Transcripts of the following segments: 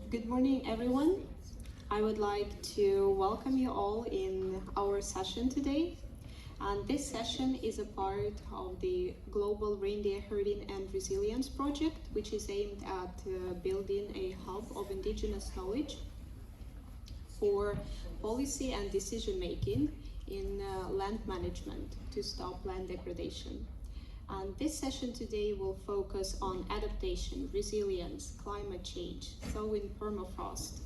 Good morning, everyone. I would like to welcome you all in our session today. And this session is a part of the Global Reindeer Herding and Resilience Project, which is aimed at building a hub of Indigenous knowledge for policy and decision making in land management to stop land degradation. And this session today will focus on adaptation, resilience, climate change, thawing permafrost,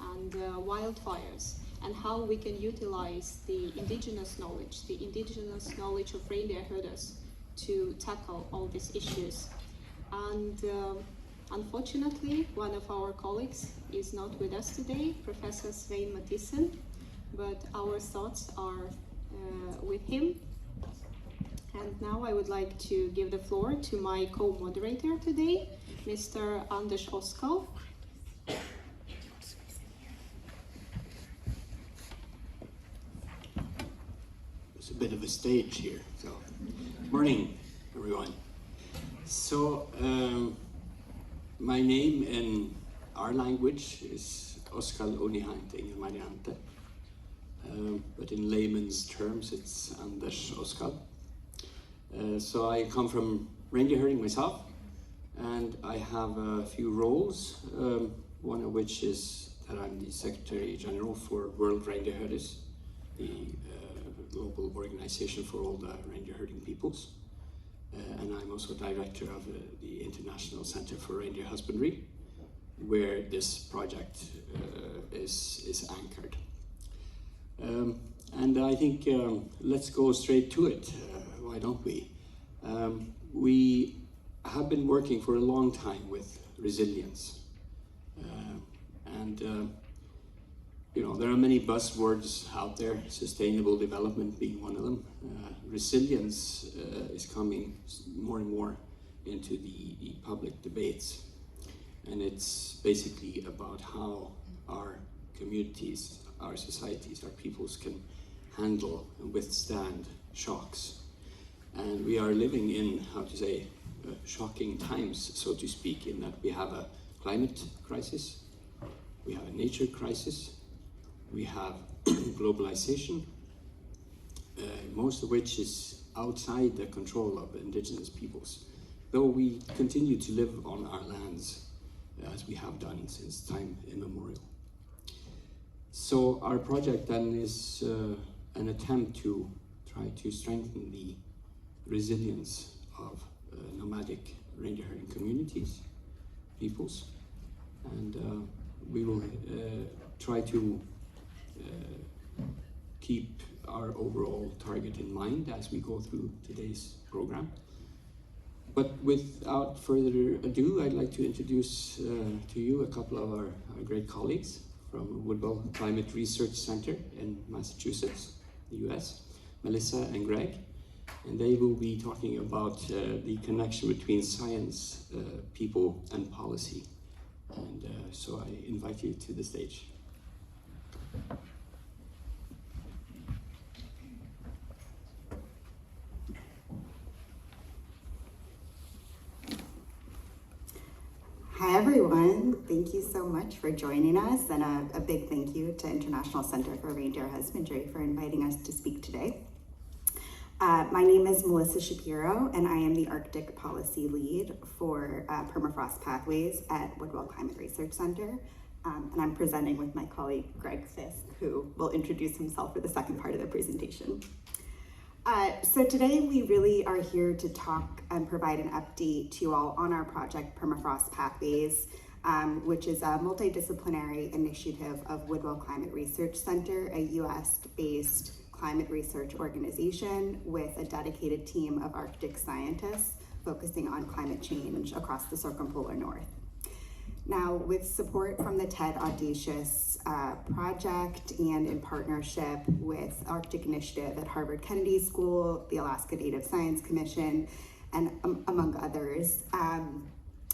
and wildfires, and how we can utilize the indigenous knowledge of reindeer herders to tackle all these issues. And unfortunately, one of our colleagues is not with us today, Professor Svein Mathisen, but our thoughts are with him. And now I would like to give the floor to my co-moderator today, Mr. Anders Oskal. It's a bit of a stage here. So, morning, everyone. So, my name in our language is Oskal Unihanting Mariante, but in layman's terms, it's Anders Oskal. So I come from reindeer herding myself, and I have a few roles, one of which is that I'm the Secretary General for World Reindeer Herders, the global organization for all the reindeer herding peoples. And I'm also Director of the International Center for Reindeer Husbandry, where this project is anchored. And I think let's go straight to it. Why don't we? We have been working for a long time with resilience. You know, there are many buzzwords out there, sustainable development being one of them. Resilience is coming more and more into the public debates. And it's basically about how our communities, our societies, our peoples can handle and withstand shocks. And we are living in, shocking times, so to speak, in that we have a climate crisis, we have a nature crisis, we have globalization, most of which is outside the control of indigenous peoples, though we continue to live on our lands as we have done since time immemorial. So our project then is an attempt to try to strengthen the resilience of nomadic reindeer herding communities, peoples, and we will try to keep our overall target in mind as we go through today's program. But without further ado, I'd like to introduce to you a couple of our great colleagues from Woodwell Climate Research Center in Massachusetts, the US, Melissa and Greg. And they will be talking about the connection between science, people, and policy. And so I invite you to the stage. Hi everyone, thank you so much for joining us, and a big thank you to International Center for Reindeer Husbandry for inviting us to speak today. My name is Melissa Shapiro, and I am the Arctic Policy Lead for Permafrost Pathways at Woodwell Climate Research Center, and I'm presenting with my colleague Greg Fisk, who will introduce himself for the second part of the presentation. So today we really are here to talk and provide an update to you all on our project Permafrost Pathways, which is a multidisciplinary initiative of Woodwell Climate Research Center, a US-based climate research organization with a dedicated team of Arctic scientists focusing on climate change across the circumpolar north. Now, with support from the TED Audacious project and in partnership with Arctic Initiative at Harvard Kennedy School, the Alaska Native Science Commission, and among others,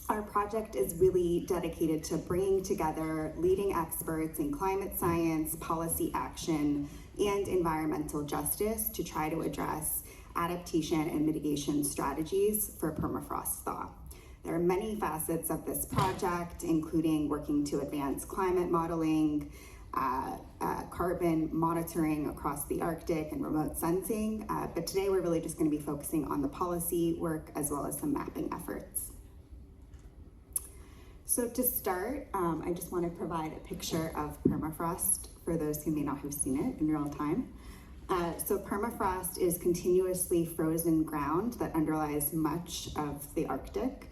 our project is really dedicated to bringing together leading experts in climate science, policy action, and environmental justice to try to address adaptation and mitigation strategies for permafrost thaw. There are many facets of this project, including working to advance climate modeling, carbon monitoring across the Arctic, and remote sensing. But today we're really just going to be focusing on the policy work as well as some mapping efforts. So to start, I just want to provide a picture of permafrost for those who may not have seen it in real time. So permafrost is continuously frozen ground that underlies much of the Arctic.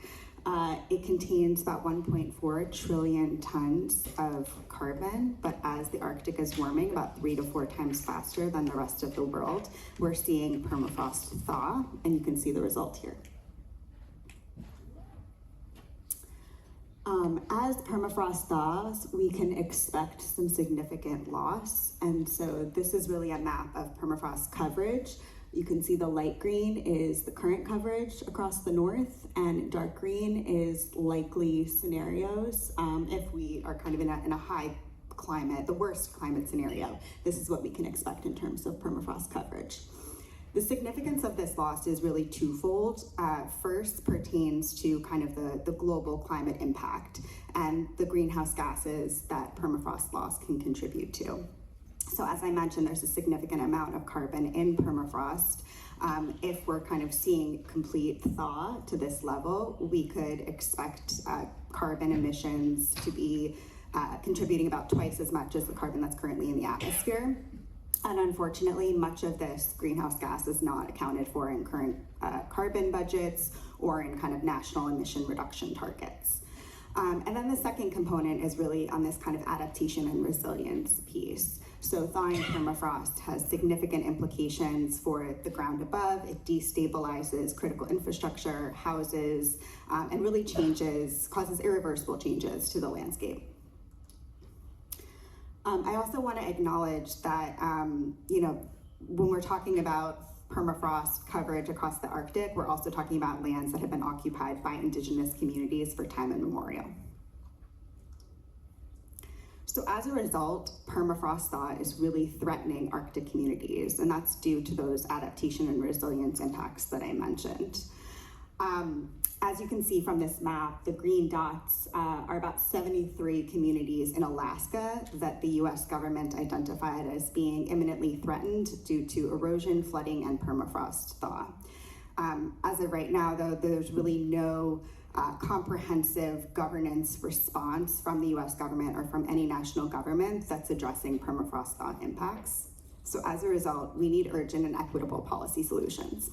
It contains about 1.4 trillion tons of carbon, but as the Arctic is warming about 3 to 4 times faster than the rest of the world, we're seeing permafrost thaw, and you can see the result here. As permafrost thaws, we can expect some significant loss, and so this is really a map of permafrost coverage. You can see the light green is the current coverage across the north, and dark green is likely scenarios if we are kind of in a high climate, the worst climate scenario. This is what we can expect in terms of permafrost coverage. The significance of this loss is really twofold. First pertains to kind of the global climate impact and the greenhouse gases that permafrost loss can contribute to. So as I mentioned, there's a significant amount of carbon in permafrost. If we're kind of seeing complete thaw to this level, we could expect carbon emissions to be contributing about twice as much as the carbon that's currently in the atmosphere. And unfortunately, much of this greenhouse gas is not accounted for in current carbon budgets or in kind of national emission reduction targets. And then the second component is really on this kind of adaptation and resilience piece. So thawing permafrost has significant implications for the ground above. It destabilizes critical infrastructure, houses, and really causes irreversible changes to the landscape. I also want to acknowledge that, when we're talking about permafrost coverage across the Arctic, we're also talking about lands that have been occupied by Indigenous communities for time immemorial. So as a result, permafrost thaw is really threatening Arctic communities, and that's due to those adaptation and resilience impacts that I mentioned. As you can see from this map, the green dots are about 73 communities in Alaska that the US government identified as being imminently threatened due to erosion, flooding, and permafrost thaw. As of right now, though, there's really no comprehensive governance response from the US government or from any national government that's addressing permafrost thaw impacts. So as a result, we need urgent and equitable policy solutions.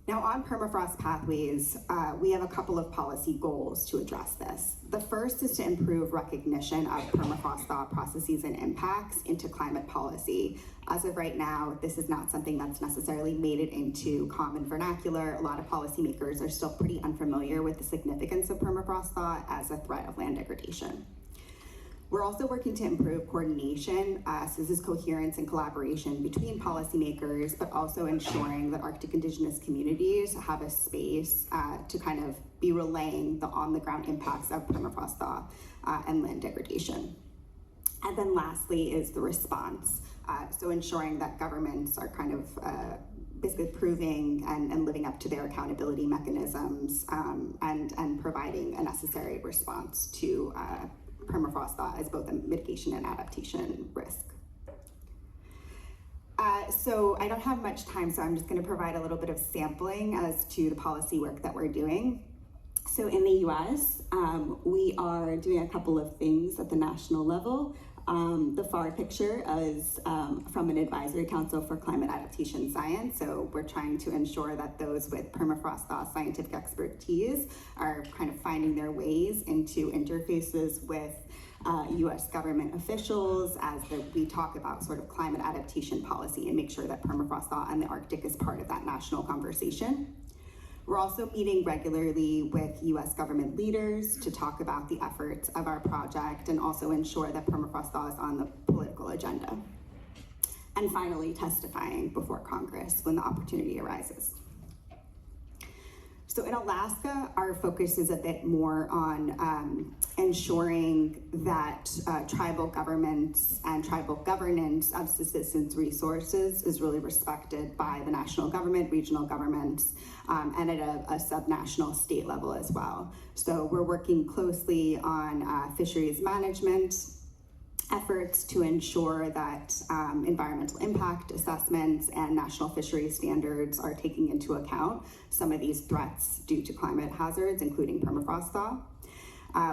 Now on permafrost pathways, we have a couple of policy goals to address this. The first is to improve recognition of permafrost thaw processes and impacts into climate policy. As of right now, this is not something that's necessarily made it into common vernacular. A lot of policymakers are still pretty unfamiliar with the significance of permafrost thaw as a threat of land degradation. We're also working to improve coordination, so this is coherence and collaboration between policymakers, but also ensuring that Arctic Indigenous communities have a space to kind of be relaying the on-the-ground impacts of permafrost thaw and land degradation. And then lastly is the response, so ensuring that governments are kind of basically proving and living up to their accountability mechanisms and providing a necessary response to permafrost thaw as both a mitigation and adaptation risk. So I don't have much time, so I'm just going to provide a little bit of sampling as to the policy work that we're doing. So in the US, we are doing a couple of things at the national level. The far picture is from an advisory council for climate adaptation science. So we're trying to ensure that those with permafrost thaw scientific expertise are kind of finding their ways into interfaces with US government officials as we talk about sort of climate adaptation policy and make sure that permafrost thaw and the Arctic is part of that national conversation. We're also meeting regularly with US government leaders to talk about the efforts of our project and also ensure that permafrost thaw is on the political agenda. And finally, testifying before Congress when the opportunity arises. So in Alaska, our focus is a bit more on ensuring that tribal governments and tribal governance of subsistence resources is really respected by the national government, regional governments, and at a subnational state level as well. So we're working closely on fisheries management efforts to ensure that environmental impact assessments and national fisheries standards are taking into account some of these threats due to climate hazards, including permafrost thaw.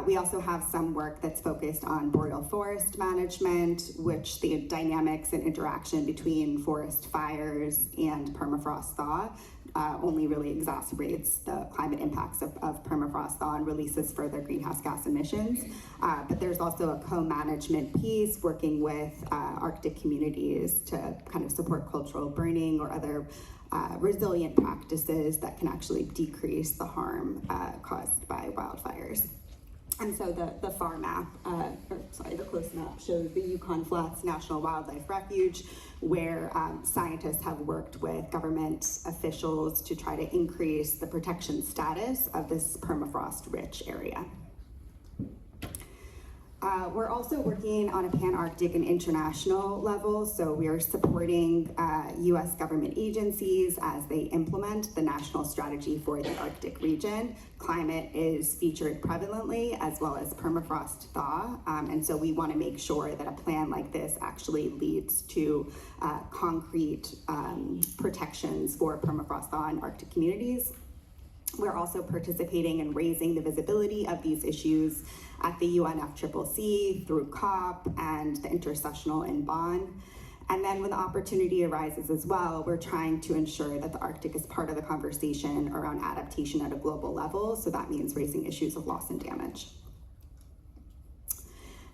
We also have some work that's focused on boreal forest management, which the dynamics and interaction between forest fires and permafrost thaw only really exacerbates the climate impacts of permafrost thaw and releases further greenhouse gas emissions. But there's also a co-management piece working with Arctic communities to kind of support cultural burning or other resilient practices that can actually decrease the harm caused by wildfires. And so the FAR map, the close map shows the Yukon Flats National Wildlife Refuge, where scientists have worked with government officials to try to increase the protection status of this permafrost-rich area. We're also working on a pan-Arctic and international level, so we are supporting US government agencies as they implement the national strategy for the Arctic region. Climate is featured prevalently, as well as permafrost thaw, and so we want to make sure that a plan like this actually leads to concrete protections for permafrost thaw in Arctic communities. We're also participating in raising the visibility of these issues at the UNFCCC through COP and the intersessional in Bonn. And then when the opportunity arises as well, we're trying to ensure that the Arctic is part of the conversation around adaptation at a global level. So that means raising issues of loss and damage.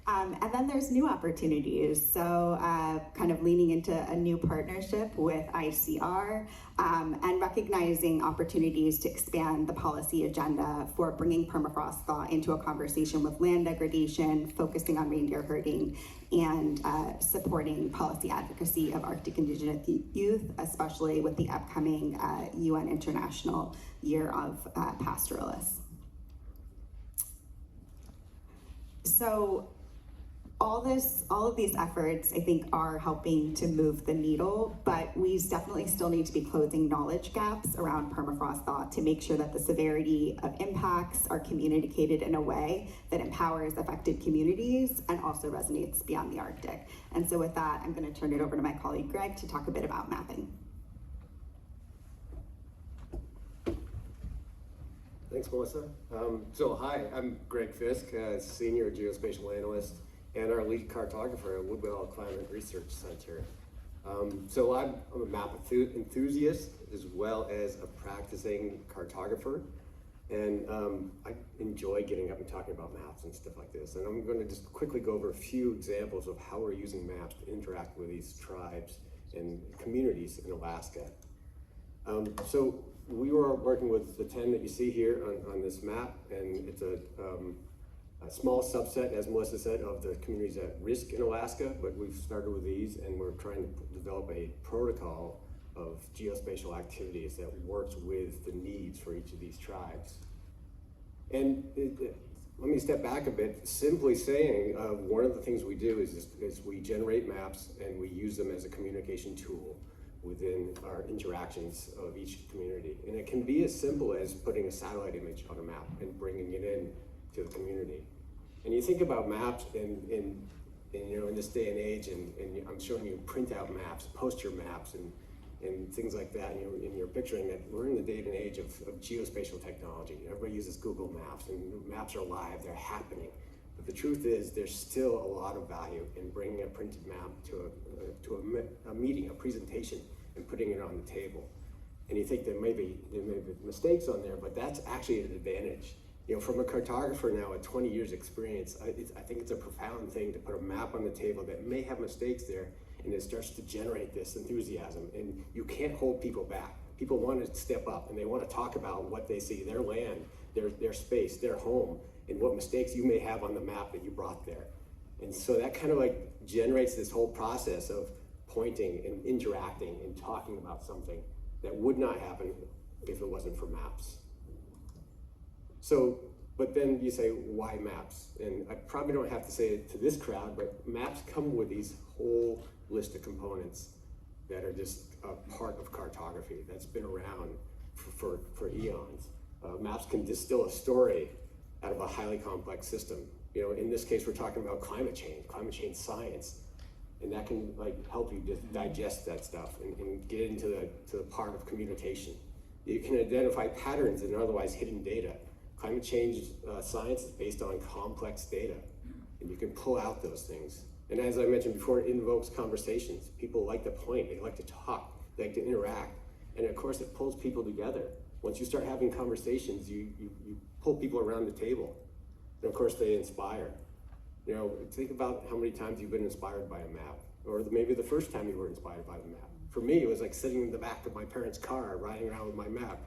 And then there's new opportunities. So kind of leaning into a new partnership with ICR and recognizing opportunities to expand the policy agenda for bringing permafrost thaw into a conversation with land degradation, focusing on reindeer herding, and supporting policy advocacy of Arctic Indigenous youth, especially with the upcoming UN International Year of Pastoralists. So all of these efforts, I think, are helping to move the needle, but we definitely still need to be closing knowledge gaps around permafrost thaw to make sure that the severity of impacts are communicated in a way that empowers affected communities and also resonates beyond the Arctic. And so with that, I'm going to turn it over to my colleague Greg to talk a bit about mapping. Thanks, Melissa. Hi, I'm Greg Fisk, Senior Geospatial Analyst and our lead cartographer at Woodwell Climate Research Center. I'm a map enthusiast as well as a practicing cartographer, and I enjoy getting up and talking about maps and stuff like this. And I'm going to just quickly go over a few examples of how we're using maps to interact with these tribes and communities in Alaska. So we were working with the 10 that you see here on this map, and it's a small subset, as Melissa said, of the communities at risk in Alaska, but we've started with these, and we're trying to develop a protocol of geospatial activities that works with the needs for each of these tribes. And let me step back a bit. Simply saying, one of the things we do is we generate maps and we use them as a communication tool within our interactions of each community. And it can be as simple as putting a satellite image on a map and bringing it in to the community. And you think about maps in this day and age, and I'm showing you printout maps, poster maps, and things like that, and you're picturing that we're in the day and age of geospatial technology. Everybody uses Google Maps, and maps are live, they're happening. But the truth is, there's still a lot of value in bringing a printed map to a meeting, a presentation, and putting it on the table. And you think there may be mistakes on there, but that's actually an advantage. From a cartographer now with 20 years experience, I think it's a profound thing to put a map on the table that may have mistakes there, and it starts to generate this enthusiasm. And you can't hold people back. People want to step up, and they want to talk about what they see, their land, their space, their home, and what mistakes you may have on the map that you brought there. And so that kind of like generates this whole process of pointing and interacting and talking about something that would not happen if it wasn't for maps. But then you say, why maps? And I probably don't have to say it to this crowd, but maps come with these whole list of components that are just a part of cartography that's been around for eons. Maps can distill a story out of a highly complex system. You know, in this case, we're talking about climate change science, and that can help you just digest that stuff and get into the part of communication. You can identify patterns in otherwise hidden data. Climate change science is based on complex data, and you can pull out those things. And as I mentioned before, it invokes conversations. People like to point, they like to talk, they like to interact. And of course, it pulls people together. Once you start having conversations, you pull people around the table. And of course, they inspire. You know, think about how many times you've been inspired by a map, or maybe the first time you were inspired by the map. For me, it was like sitting in the back of my parents' car, riding around with my map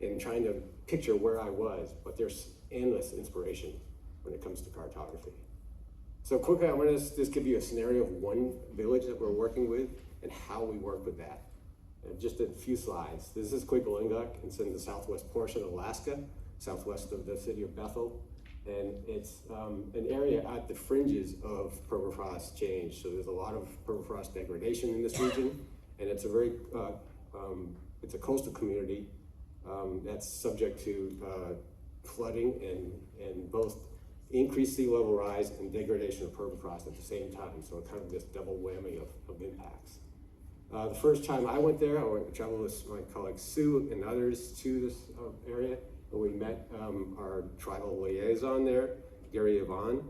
and trying to picture where I was. But there's endless inspiration when it comes to cartography. So quickly, I'm going to just give you a scenario of one village that we're working with and how we work with that. And just a few slides. This is Quiglinguk. It's in the southwest portion of Alaska, southwest of the city of Bethel. And it's an area at the fringes of permafrost change. So there's a lot of permafrost degradation in this region. And it's a very, it's a coastal community that's subject to flooding and both increased sea level rise and degradation of permafrost at the same time. So kind of this double whammy of impacts. The first time I went there, I went to travel with my colleague Sue and others to this area. And we met our tribal liaison there, Gary Yvonne.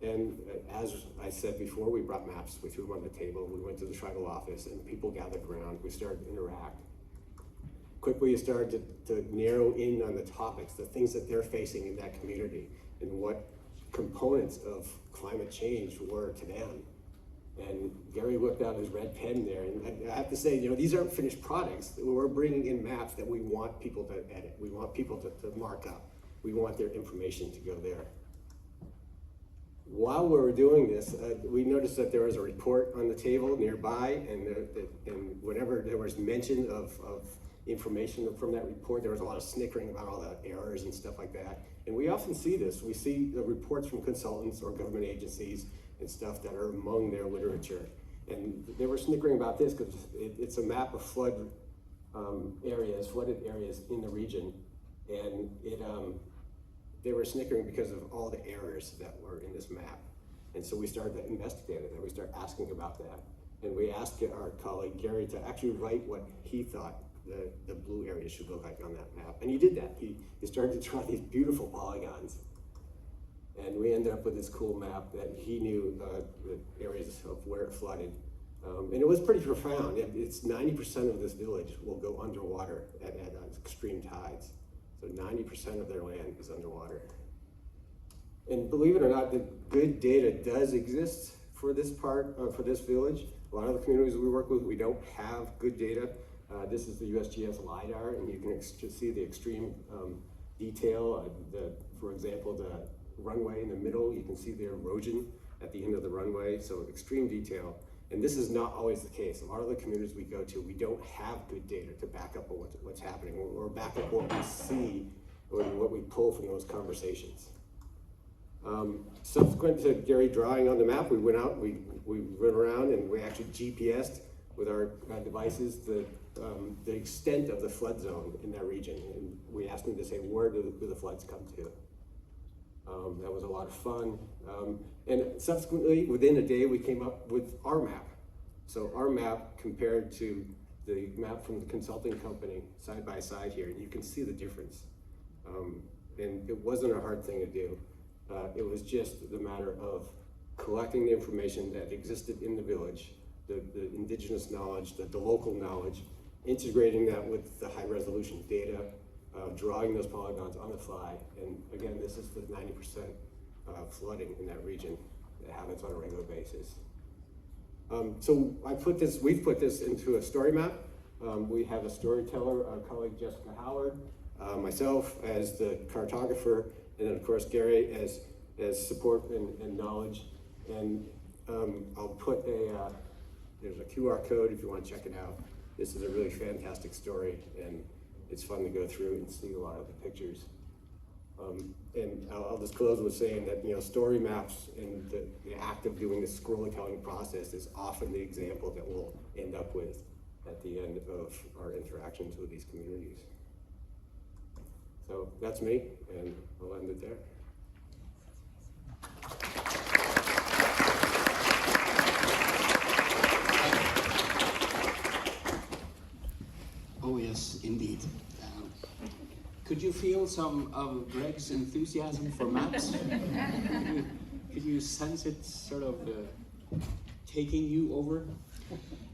And as I said before, we brought maps, we threw them on the table, we went to the tribal office, and people gathered around, we started to interact. Quickly, you started to narrow in on the topics, the things that they're facing in that community, and what components of climate change were to them. And Gary whipped out his red pen there, and I have to say, you know, these aren't finished products. We're bringing in maps that we want people to edit. We want people to mark up. We want their information to go there. While we were doing this, we noticed that there was a report on the table nearby, and whenever there was mention of information from that report, there was a lot of snickering about all the errors and stuff like that. And we often see this. We see the reports from consultants or government agencies and stuff that are among their literature. And they were snickering about this because it's a map of flooded areas in the region. And they were snickering because of all the errors that were in this map. And so we started to investigate it, and we started asking about that. And we asked our colleague Gary to actually write what he thought the blue areas should look like on that map. And he did that. He started to draw these beautiful polygons. And we ended up with this cool map that he knew the areas of where it flooded. And it was pretty profound. It's 90% of this village will go underwater at extreme tides. So 90% of their land is underwater. And believe it or not, the good data does exist for this part, for this village. A lot of the communities we work with, we don't have good data. This is the USGS LiDAR, and you can see the extreme detail. For example, the runway in the middle, you can see the erosion at the end of the runway, so extreme detail. And this is not always the case. A lot of the communities we go to, we don't have good data to back up what's happening, or back up what we see, or what we pull from those conversations. Subsequent to Gary drawing on the map, we went out, we went around, and we actually GPSed with our devices the extent of the flood zone in that region. And we asked them to say, where do the floods come to? That was a lot of fun. And subsequently, within a day, we came up with our map. So our map compared to the map from the consulting company, side by side here, and you can see the difference. And it wasn't a hard thing to do. It was just the matter of collecting the information that existed in the village, the indigenous knowledge, the local knowledge, integrating that with the high resolution data, drawing those polygons on the fly. And again, this is the 90% flooding in that region that happens on a regular basis. So we've put this into a story map. We have a storyteller, our colleague Jessica Howard, myself as the cartographer, and then of course Gary as support and knowledge. And I'll put there's a QR code if you want to check it out. This is a really fantastic story, and it's fun to go through and see a lot of the pictures. And I'll just close with saying that, you know, story maps and the act of doing the scroll accounting process is often the example that we'll end up with at the end of our interactions with these communities. So that's me, and I'll end it there. Oh yes, indeed. Could you feel some of Greg's enthusiasm for maps? Could you sense it sort of taking you over?